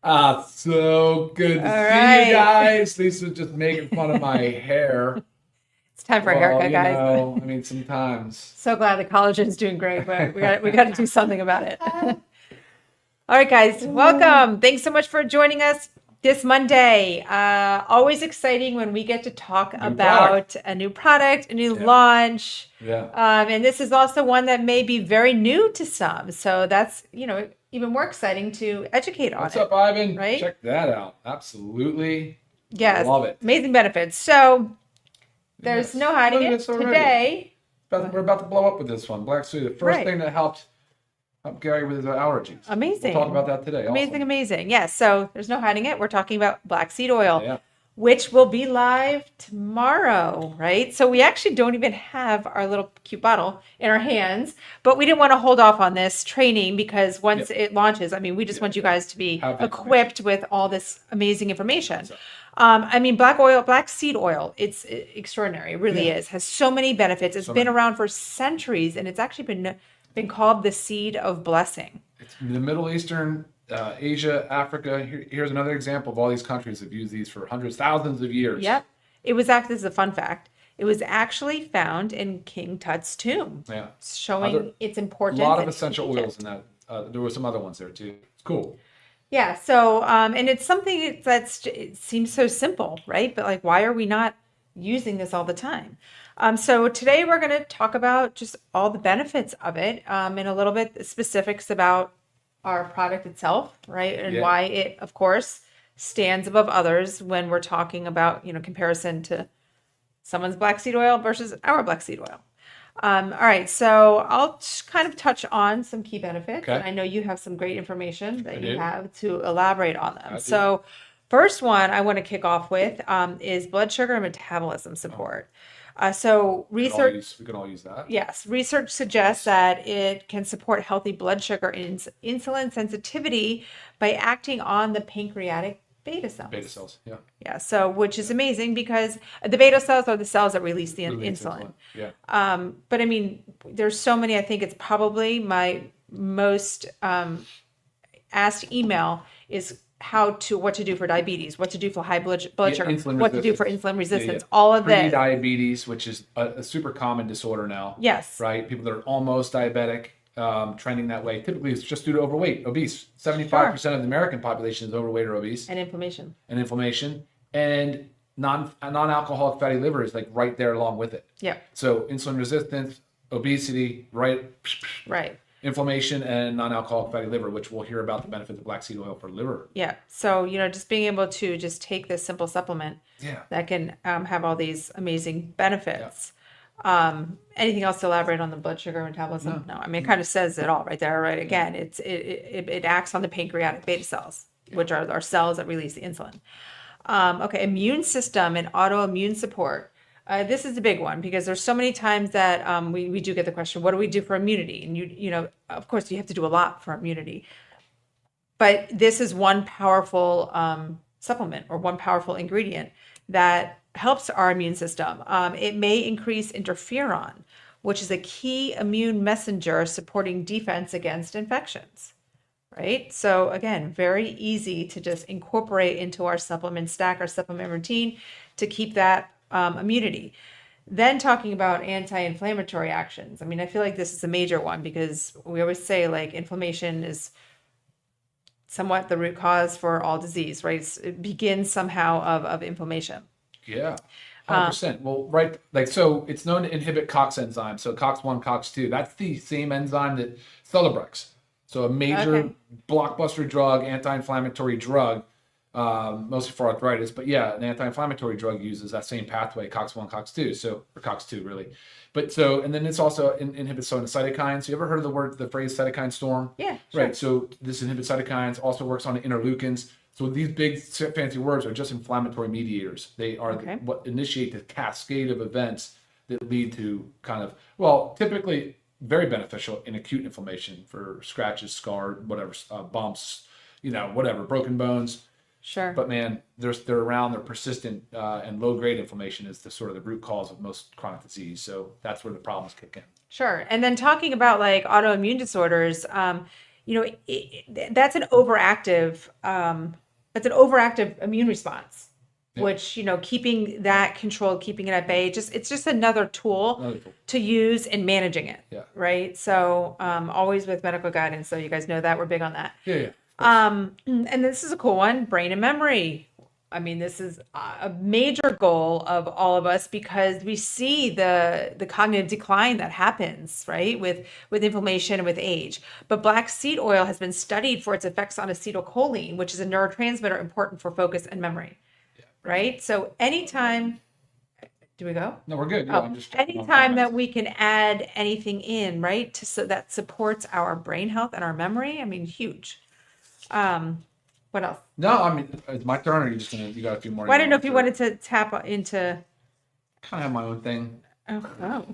So good to All see you right. guys. Lisa's just making fun of my hair. It's time for a Well, haircut, guys. I mean, sometimes. So glad the collagen's doing great, but we got to do something about it. All right, guys, welcome. Thanks so much for joining us this Monday. Always exciting when we get to talk New product. about a new product, a new Yeah. launch. Yeah. And this is also one that may be very new to some. So that's, even more exciting to educate on What's it, up, Ivan? right? Check that out. Absolutely. Yes, Love it. amazing benefits. So there's Yes. no hiding Look at it. this already. Today, We're about to blow up with this one. Black Sea, the first Right. thing that helped Gary with his allergies. Amazing. We'll talk about that today. Amazing, Awesome. amazing. Yes, so there's no hiding it. We're talking about black seed oil, Yeah. which will be live tomorrow, right? So we actually don't even have our little cute bottle in our hands, but we didn't want to hold off on this training because once it launches, I mean, we just want you guys to be Have the equipped with all this amazing information. So, I mean, black seed oil, it's extraordinary. It really is. Has so many benefits. It's been around for centuries, and it's actually been called the seed of blessing. It's the Middle Eastern, Asia, Africa. Here's another example of all these countries have used these for hundreds, thousands of years. Yep. It was actually, this is a fun fact. It was actually found in King Tut's tomb, Yeah. showing its A importance. lot of in essential Egypt. oils in that. There were some other ones there too. It's cool. Yeah. So, and it's something it seems so simple, right? But like, why are we not using this all the time? So today we're going to talk about just all the benefits of it, and a little bit specifics about our product itself, right? And Yeah. why it, of course, stands above others when we're talking about, comparison to someone's black seed oil versus our black seed oil. All right, so I'll kind of touch on some key benefits. Okay. And I know you have some great information that you do. have to elaborate on them. I do. So, first one I want to kick off with is blood sugar and metabolism support. So research, We can all use that. yes, research suggests that it can support healthy blood sugar and insulin sensitivity by acting on the pancreatic beta cells. Beta cells. Yeah. Yeah, so which is amazing because the beta cells are the cells that release the Release insulin. Yeah. But I mean, there's so many. I think it's probably my most asked email is what to do for diabetes, what to do for high blood Yeah, sugar, insulin what to do for resistance. insulin resistance, Yeah. all of this. Pre-diabetes, which is a super common disorder now. Yes. Right. People that are almost diabetic, trending that way. Typically, it's just due to overweight, obese. 75% of the American population is overweight or obese, And inflammation. and inflammation, and non-alcoholic fatty liver is like right there along with it. Yeah. So insulin resistance, obesity, right, Right. inflammation, and non-alcoholic fatty liver, which we'll hear about the benefits of black seed oil for liver. Yeah. So, just being able to just take this simple supplement Yeah. that can have all these amazing benefits. Anything else to elaborate on the blood sugar metabolism? No. I mean, it kind of says it all right there, right? Again, it acts on the pancreatic beta cells, which are our cells that release the insulin. Okay, immune system and autoimmune support. This is a big one because there's so many times that we do get the question, what do we do for immunity? And of course, you have to do a lot for immunity. But this is one powerful supplement or one powerful ingredient that helps our immune system. It may increase interferon, which is a key immune messenger supporting defense against infections. Right? So again, very easy to just incorporate into our supplement stack, our supplement routine to keep that immunity. Then talking about anti-inflammatory actions. I mean, I feel like this is a major one because we always say like inflammation is somewhat the root cause for all disease, right? It begins somehow of inflammation. Yeah. 100%. Well, right. Like, so it's known to inhibit COX enzyme. So COX-1, COX-2, that's the same enzyme that Celebrex. So a major blockbuster drug, anti-inflammatory drug, mostly for arthritis. But yeah, an anti-inflammatory drug uses that same pathway, COX-1, COX-2, or COX-2 really. But so, and then it's also inhibits some cytokines. You ever heard of the phrase cytokine storm? Yeah, sure. Right. So this inhibits cytokines, also works on the interleukins. So these big fancy words are just inflammatory mediators. They are what initiate the cascade of events that lead to typically very beneficial in acute inflammation for scratches, scarred, whatever, bumps, whatever, broken bones. Sure. But man, they're around, they're persistent, and low grade inflammation is the sort of the root cause of most chronic disease. So that's where the problems kick in. Sure. And then talking about like autoimmune disorders, that's an overactive immune response, Yeah. which, keeping that controlled, keeping it at bay, it's just another tool to use in managing it. Yeah. Right. So, always with medical guidance. So you guys know that we're big on that. Yeah. And this is a cool one, brain and memory. I mean, this is a major goal of all of us because we see the cognitive decline that happens, right, with inflammation and with age. But black seed oil has been studied for its effects on acetylcholine, which is a neurotransmitter important for focus and memory, right? So anytime, do we go? No, we're good. Yeah, I'm just anytime that we can add anything in, right, so that supports our brain health and our memory, I mean, huge. What else? No, I mean, it's my turn, or you got a few more? Well, I don't know if you wanted to tap into. Kind of have my own thing. Oh.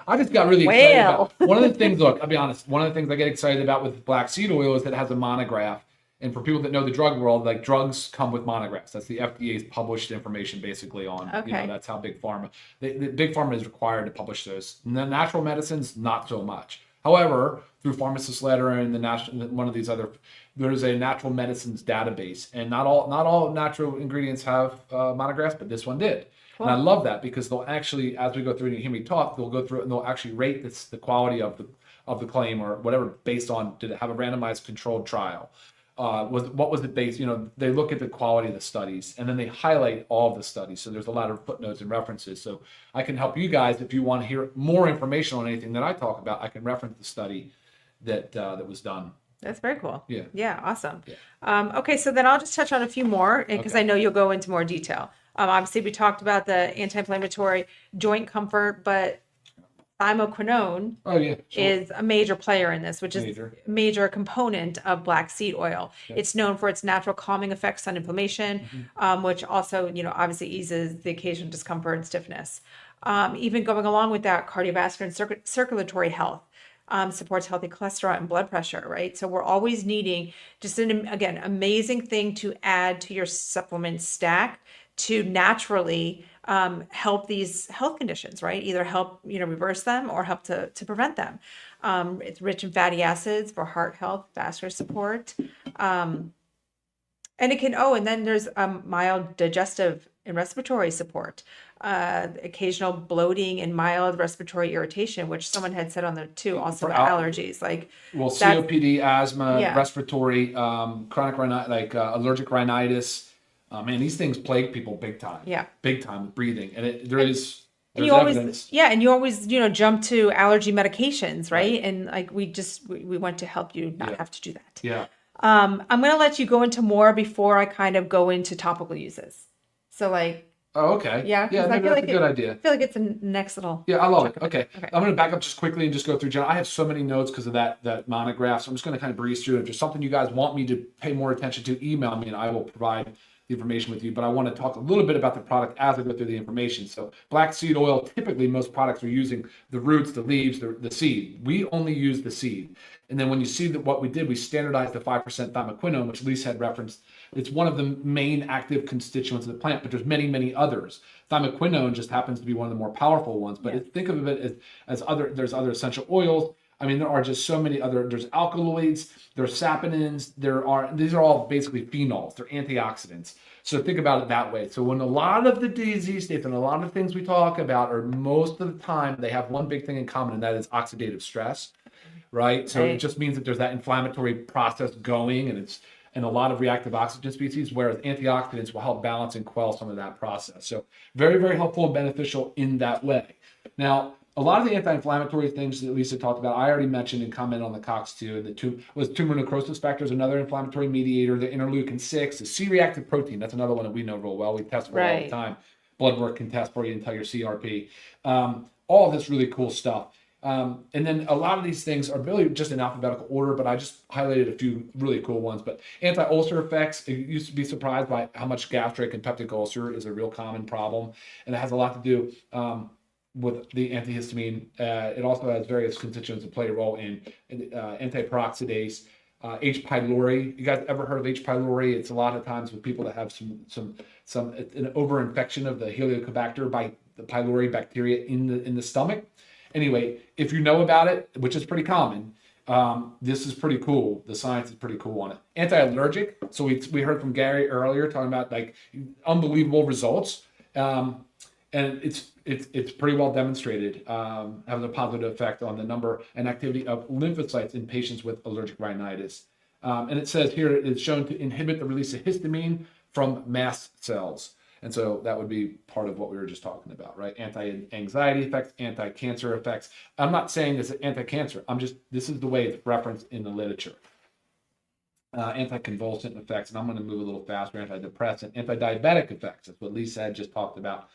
I just got really excited about one of the things. Look, I'll be honest. One of the things I get excited about with black seed oil is that it has a monograph. And for people that know the drug world, like drugs come with monographs. That's the FDA's published information basically on. Okay. That's how big pharma. The big pharma is required to publish those. And the natural medicines, not so much. However, through Pharmacist Letter and one of these other, there's a natural medicines database, and not all natural ingredients have monographs, but this one did. Cool. And I love that because they'll actually, as we go through and you hear me talk, they'll go through and they'll actually rate the quality of the claim or whatever based on, did it have a randomized controlled trial? What was it based? They look at the quality of the studies and then they highlight all of the studies. So there's a lot of footnotes and references. So I can help you guys if you want to hear more information on anything that I talk about. I can reference the study that was done. That's very cool. Yeah. Yeah. Awesome. Yeah. Okay. So then I'll just touch on a few more because I know you'll go into more detail. Obviously we talked about the anti-inflammatory, joint comfort, but thymoquinone is a major player in this, which is a major component of black seed oil. Yep. It's known for its natural calming effects on inflammation, which also, obviously eases the occasional discomfort and stiffness. Even going along with that, cardiovascular and circulatory health, supports healthy cholesterol and blood pressure, right? So we're always needing just again, amazing thing to add to your supplement stack to naturally help these health conditions, right? Either help, reverse them or help to prevent them. It's rich in fatty acids for heart health, vascular support. And it can, and then there's mild digestive and respiratory support, occasional bloating and mild respiratory irritation, which someone had said on there too, also about allergies. COPD, asthma, respiratory, chronic allergic rhinitis. Man, these things plague people big time. Yeah. Big time with breathing. And there's evidence. And you always, jump to allergy medications, right? And we want to help you not have to do that. Yeah. I'm going to let you go into more before I kind of go into topical uses. So oh, okay. Yeah. Yeah, maybe that's a good idea. I feel like it's a next little. Yeah, I love it. Okay. I'm going to back up just quickly and just go through. I have so many notes because of that monograph. So I'm just going to kind of breeze through. If there's something you guys want me to pay more attention to, email me and I will provide the information with you, but I want to talk a little bit about the product as I go through the information. So black seed oil, typically most products are using the roots, the leaves, the seed. We only use the seed. And then when you see that what we did, we standardized the 5% thymoquinone, which Lisa had referenced. It's one of the main active constituents of the plant, but there's many, many others. Thymoquinone just happens to be one of the more powerful ones, but think of it as there's other essential oils. I mean, there are just so many there's alkaloids, there's saponins, these are all basically phenols, they're antioxidants. So think about it that way. So when a lot of the disease states and a lot of things we talk about are most of the time, they have one big thing in common, and that is oxidative stress, right? So it just means that there's that inflammatory process going and a lot of reactive oxygen species, whereas antioxidants will help balance and quell some of that process. So very, very helpful and beneficial in that way. Now, a lot of the anti-inflammatory things that Lisa talked about, I already mentioned and commented on the COX-2. The tumor necrosis factor is another inflammatory mediator. The interleukin-6, the C-reactive protein, that's another one that we know real well. We test for it all the time. Blood work can test for you and tell your CRP. All of this really cool stuff. And then a lot of these things are really just in alphabetical order, but I just highlighted a few really cool ones. But anti-ulcer effects, you used to be surprised by how much gastric and peptic ulcer is a real common problem. And it has a lot to do with the antihistamine. It also has various constituents that play a role in antiperoxidase. H. pylori. You guys ever heard of H. pylori? It's a lot of times with people that have some an overinfection of the Helicobacter by the pylori bacteria in the stomach. Anyway, if you know about it, which is pretty common, This is pretty cool. The science is pretty cool on it. Anti-allergic. So we heard from Gary earlier talking about like unbelievable results, and it's pretty well demonstrated, having a positive effect on the number and activity of lymphocytes in patients with allergic rhinitis. And it says here it's shown to inhibit the release of histamine from mast cells. And so that would be part of what we were just talking about, right? Anti-anxiety effects, anti-cancer effects. I'm not saying this is anti-cancer. This is the way it's referenced in the literature. Anti-convulsant effects, and I'm going to move a little faster. Antidepressant, anti-diabetic effects. That's what Lisa had just talked about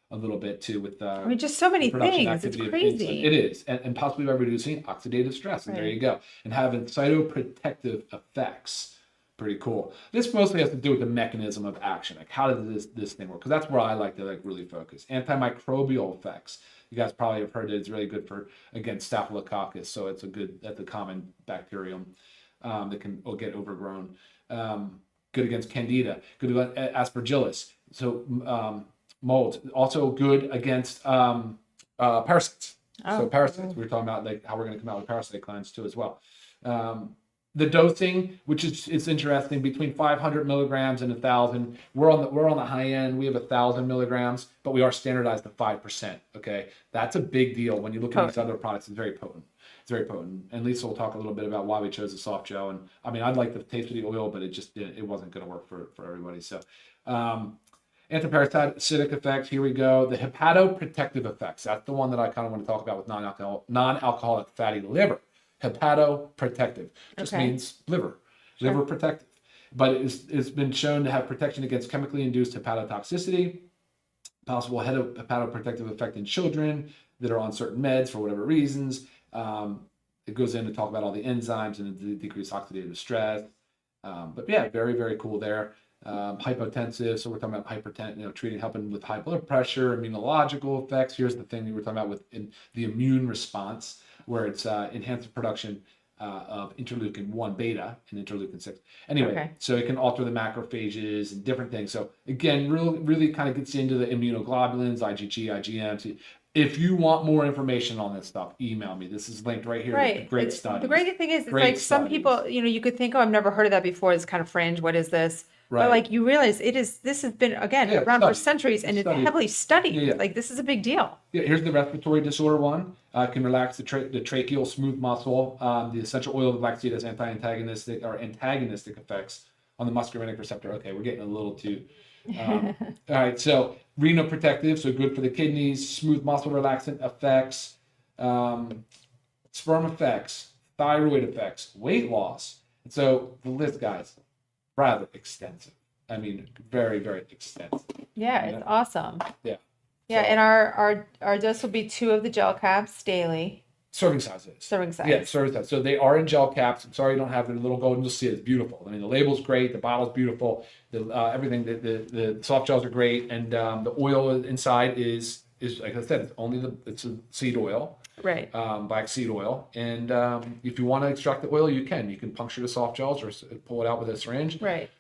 a little bit too with I mean, just so many things. It's crazy. It is, and possibly by reducing oxidative stress. And there you go. And having cytoprotective effects. Pretty cool. This mostly has to do with the mechanism of action. Like, how does this thing work? Because that's where I like to really focus. Antimicrobial effects. You guys probably have heard that it's really good for, again, staphylococcus. So that's a common bacterium that can get overgrown. Good against candida. Good against aspergillus. So mold. Also good against parasites. So parasites. We were talking about like how we're going to come out with parasite glands too as well. The dosing, which is interesting, between 500 milligrams and 1,000. We're on the high end. We have 1,000 milligrams, but we are standardized to 5%. Okay, that's a big deal when you look at these other products. It's very potent. It's very potent. And Lisa will talk a little bit about why we chose the soft gel. And I mean, I'd like the taste of the oil, but it wasn't going to work for everybody. So, antiparasitic effects. Here we go. The hepatoprotective effects. That's the one that I kind of want to talk about with non-alcoholic fatty liver. Hepatoprotective just means liver protective, but it's been shown to have protection against chemically induced hepatotoxicity, possible hepatoprotective effect in children that are on certain meds for whatever reasons. It goes in to talk about all the enzymes and the decreased oxidative stress. But yeah, very, very cool there. Hypotensive, so we're talking about hypertension, helping with high blood pressure, immunological effects. Here's the thing we were talking about with the immune response, where it's enhanced the production of interleukin 1 beta and interleukin 6. Anyway, so it can alter the macrophages and different things. So again, really kind of gets into the immunoglobulins, IgG, IgM. If you want more information on this stuff, email me. This is linked right here. Right. Great studies. The great thing is, it's like some people, you could think, oh, I've never heard of that before. It's kind of fringe. What is this? Right. But like you realize this has been, again, around for centuries and it's heavily studied. Yeah. Like this is a big deal. Yeah, here's the respiratory disorder one. Can relax the tracheal smooth muscle. The essential oil of the black seed has antagonistic effects on the muscarinic receptor. Okay, we're getting a little too. All right, so renoprotective, so good for the kidneys, smooth muscle relaxant effects, sperm effects, thyroid effects, weight loss. And so the list, guys, rather extensive. I mean, very, very extensive. Yeah, it's awesome. Yeah. Yeah, so, and our dose will be 2 of the gel caps daily. Serving sizes. Serving size. Yeah, serving size. So they are in gel caps. I'm sorry you don't have the little golden. You'll see it. It's beautiful. I mean, the label's great. The bottle's beautiful. The everything. The soft gels are great, and the oil inside is like I said, it's a seed oil. Right. Black seed oil, and if you want to extract the oil, you can. You can puncture the soft gels or pull it out with a syringe. Right.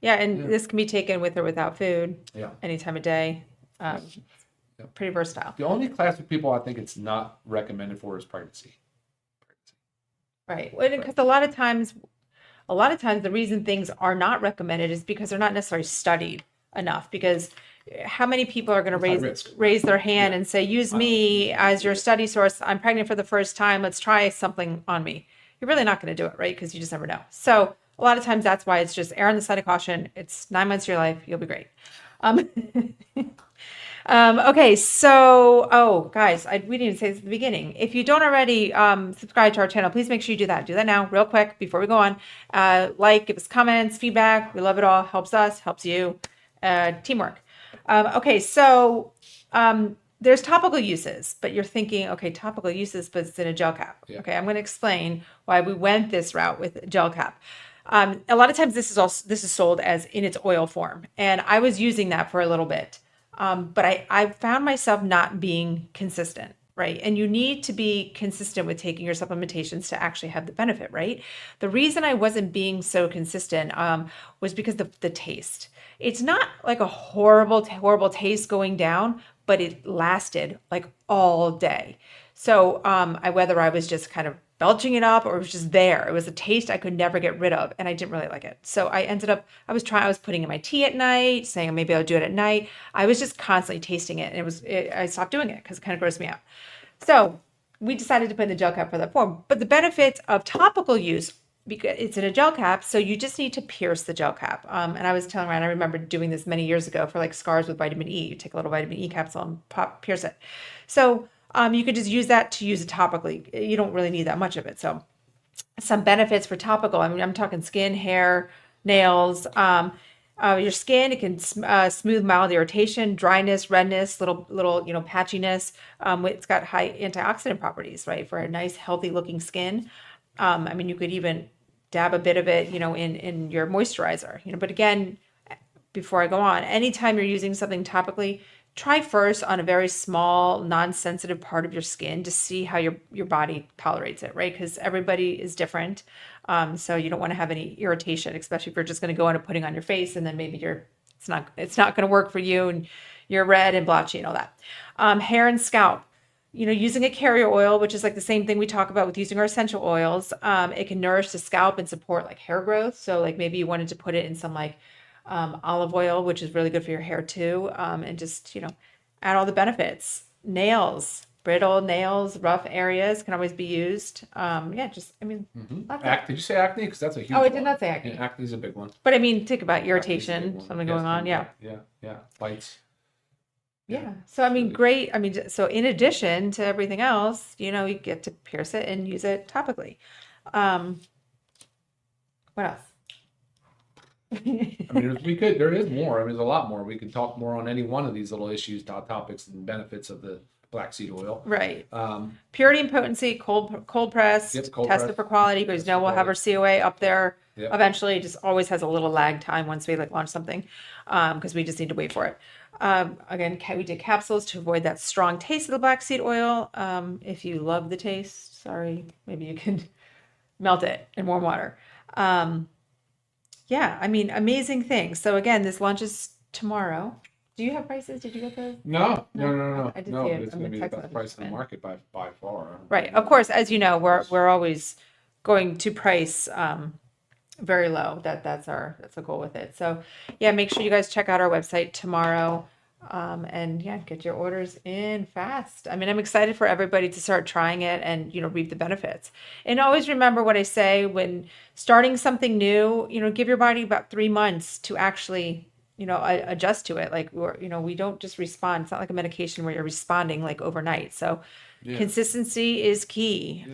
Yeah, and this can be taken with or without food. Yeah. Any time of day. Pretty versatile. The only class of people I think it's not recommended for is pregnancy. Right. Because a lot of times the reason things are not recommended is because they're not necessarily studied enough. Because how many people are going to raise their hand and say, use me as your study source. I'm pregnant for the first time. Let's try something on me. You're really not going to do it, right? Because you just never know. So a lot of times that's why it's just err on the side of caution. It's 9 months of your life. You'll be great. Okay, so, guys, we didn't even say this at the beginning. If you don't already subscribe to our channel, please make sure you do that. Do that now, real quick, before we go on. Give us comments, feedback. We love it all. Helps us, helps you. Teamwork. Okay, so there's topical uses, but you're thinking, okay, topical uses, but it's in a gel cap. Yeah. Okay, I'm going to explain why we went this route with gel cap. A lot of times this is sold as in its oil form, and I was using that for a little bit. But I found myself not being consistent, right? And you need to be consistent with taking your supplementations to actually have the benefit, right? The reason I wasn't being so consistent was because the taste. It's not like a horrible taste going down, but it lasted like all day. So whether I was just kind of belching it up, or it was just there. It was a taste I could never get rid of, and I didn't really like it. So I was putting in my tea at night, saying maybe I'll do it at night. I was just constantly tasting it, and I stopped doing it because it kind of grossed me out. So we decided to put in the gel cap for that form. But the benefits of topical use, because it's in a gel cap, so you just need to pierce the gel cap. And I was telling Ryan, I remember doing this many years ago for like scars with vitamin E. You take a little vitamin E capsule and pierce it. So you could just use that to use it topically. You don't really need that much of it. So some benefits for topical. I mean, I'm talking skin, hair, nails. Your skin, it can smooth mild irritation, dryness, redness, little patchiness. It's got high antioxidant properties, right, for a nice, healthy looking skin. I mean, you could even dab a bit of it, in your moisturizer, But again, before I go on, anytime you're using something topically, try first on a very small, non-sensitive part of your skin to see how your body tolerates it, right? Because everybody is different. So you don't want to have any irritation, especially if you're just going to go on and putting on your face, and then maybe it's not going to work for you, and you're red and blotchy and all that. Hair and scalp. Using a carrier oil, which is like the same thing we talk about with using our essential oils, it can nourish the scalp and support like hair growth. So like maybe you wanted to put it in some like olive oil, which is really good for your hair too, and just add all the benefits. Nails, brittle nails, rough areas can always be used. Did you say acne? Because that's a huge I one. did not say acne. Yeah, acne is a big one. But I mean, think about irritation, something going on. Yeah. Bites. Yeah. So, I mean, great. I mean, so in addition to everything else, you get to pierce it and use it topically. What else? I mean, there is more. I mean, there's a lot more. We could talk more on any one of these little issues, topics, and benefits of the black seed oil. Right. Purity and potency, cold pressed, tested for quality, because we'll have our COA up there eventually. It just always has a little lag time once we launch something, because we just need to wait for it. Again, we did capsules to avoid that strong taste of the black seed oil. If you love the taste, sorry, maybe you can melt it in warm water. I mean, amazing things. So again, this launches tomorrow. Do you have prices? Did you get those? No. I did see it. It's going to be the best price in the market by far. Right. Of course, as you know, we're always going to price very low. That's our goal with it. So make sure you guys check out our website tomorrow. And get your orders in fast. I mean, I'm excited for everybody to start trying it and, reap the benefits. And always remember what I say when starting something new, give your body about 3 months to actually, adjust to it. Like, we don't just respond. It's not like a medication where you're responding like overnight. So consistency is key.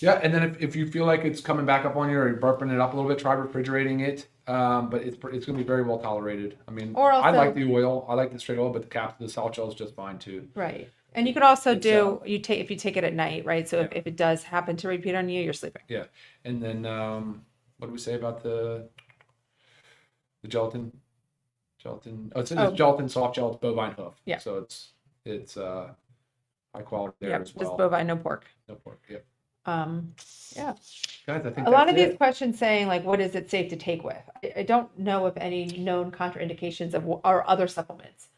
Yeah, and then if you feel like it's coming back up on you or you're burping it up a little bit, try refrigerating it. But it's going to be very well tolerated. I mean, I like the oil. I like the straight oil, but the salt gel is just fine too. Right. And you could also if you take it at night, right? So if it does happen to repeat on you, you're sleeping. Yeah. And then what do we say about the gelatin? Gelatin. Oh, it's gelatin soft gel. It's bovine hoof. Yeah. So it's high quality there as well. Just bovine, no pork. No pork. Yep. Guys, I think a lot of these questions saying like, what is it safe to take with? I don't know of any known contraindications of our other supplements.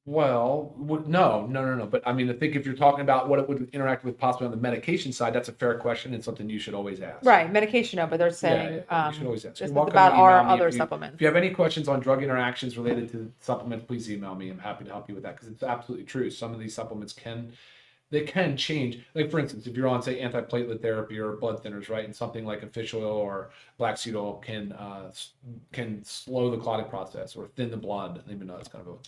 Well, no. But I mean, I think if you're talking about what it would interact with possibly on the medication side, that's a fair question and something you should always ask. Right, medication, no, but they're saying you should always ask. This is about our other supplements. If you have any questions on drug interactions related to supplements, please email me. I'm happy to help you with that because it's absolutely true. Some of these supplements can change. Like for instance, if you're on say antiplatelet therapy or blood thinners, right, and something like a fish oil or black seed oil can slow the clotting process or thin the blood, even though it's kind of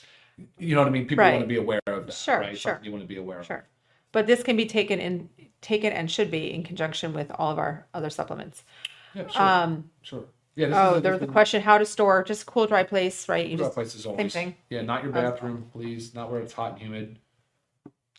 you know what I mean? People want to be aware of that, right? Sure. You want to be aware of. Sure. But this can be taken and should be in conjunction with all of our other supplements. Yeah, sure. Sure. Yeah. There was a question: how to store just cool, dry place, right? Dry place is always same thing. Yeah, not your bathroom, please. Not where it's hot and humid.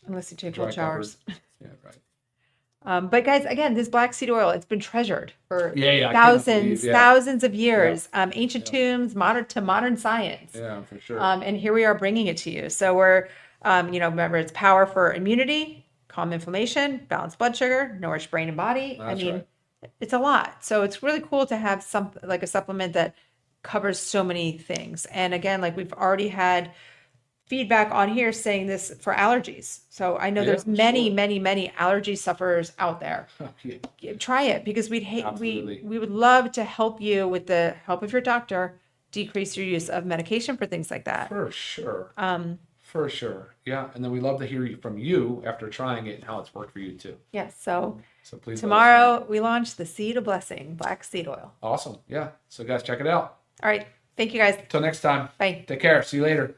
Unless you take cold showers. Yeah, right. But guys, again, this black seed oil, it's been treasured for thousands of years. Ancient tombs, modern science. Yeah, for sure. And here we are bringing it to you. So we're, remember it's power for immunity, calm inflammation, balance blood sugar, nourish brain and body. It's a lot. So it's really cool to have a supplement that covers so many things. And again, like we've already had feedback on here saying this for allergies. So I know Yeah, there's many, sure. many allergy sufferers out there. Yeah, Try it because absolutely. we would love to help you with the help of your doctor decrease your use of medication for things like that. For sure. For sure. Yeah. And then we love to hear from you after trying it and how it's worked for you too. Yes. So So please let us know. tomorrow we launch the Seed of Blessing Black Seed Oil. Awesome. Yeah. So guys, check it out. All right. Thank you guys. Till next time. Bye. Take care. See you later.